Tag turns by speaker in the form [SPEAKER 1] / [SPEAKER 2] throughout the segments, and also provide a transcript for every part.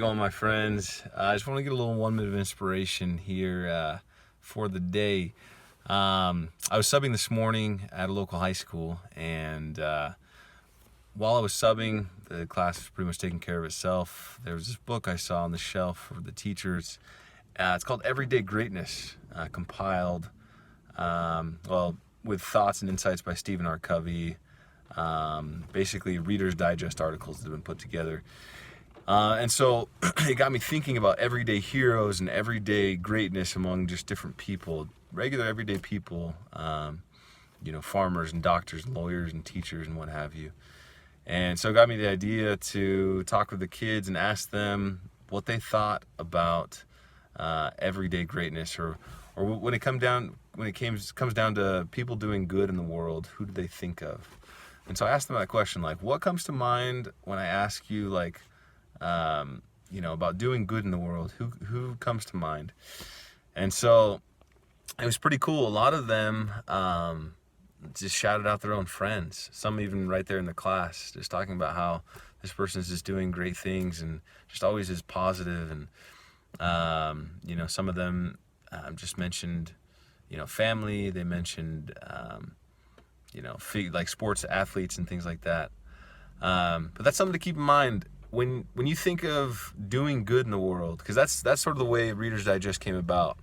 [SPEAKER 1] it going, my friends? I just want to get a little 1 minute of inspiration here for the day. I was subbing this morning at a local high school, and while I was subbing, the class was pretty much taking care of itself. There was this book I saw on the shelf for the teachers. It's called Everyday Greatness, compiled, with thoughts and insights by Stephen R. Covey. Basically Reader's Digest articles that have been put together. And so it got me thinking about everyday heroes and everyday greatness among just different people, regular everyday people, farmers and doctors and lawyers and teachers and what have you. And so it got me the idea to talk with the kids and ask them what they thought about everyday greatness, or when it comes down to people doing good in the world, who do they think of? And so I asked them that question, like, what comes to mind when I ask you, like, about doing good in the world? Who comes to mind? And so it was pretty cool. A lot of them just shouted out their own friends. Some even right there in the class, just talking about how this person is just doing great things and just always is positive. And some of them just mentioned, family. They mentioned, like sports athletes and things like that. But that's something to keep in mind when you think of doing good in the world, because that's sort of the way Reader's Digest came about,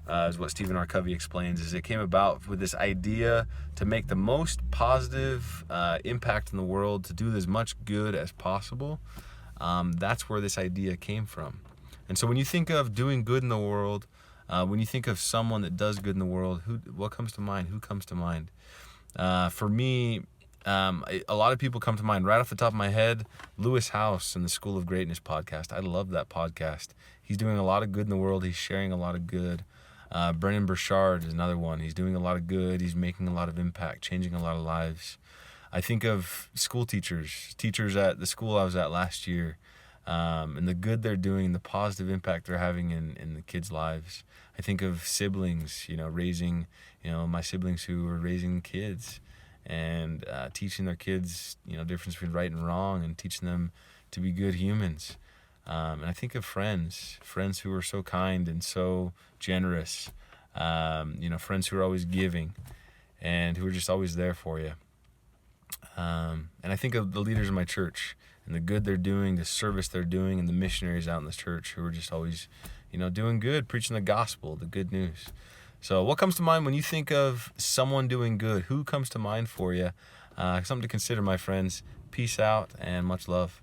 [SPEAKER 1] is what Stephen R. Covey explains. Is it came about with this idea to make the most positive impact in the world, to do as much good as possible. That's where this idea came from. And so when you think of doing good in the world, when you think of someone that does good in the world, what comes to mind? Who comes to mind? For me, a lot of people come to mind right off the top of my head. Lewis House and the School of Greatness podcast. I love that podcast. He's doing a lot of good in the world. He's sharing a lot of good. Brennan Burchard is another one. He's doing a lot of good. He's making a lot of impact, changing a lot of lives. I think of school teachers at the school I was at last year, and the good they're doing and the positive impact they're having in the kids' lives. I think of siblings, raising, my siblings who are raising kids and teaching their kids, difference between right and wrong, and teaching them to be good humans. And I think of friends who are so kind and so generous, friends who are always giving and who are just always there for you. And I think of the leaders in my church and the good they're doing, the service they're doing, and the missionaries out in this church who are just always, doing good, preaching the gospel, the good news. So what comes to mind when you think of someone doing good? Who comes to mind for you? Something to consider, my friends. Peace out and much love.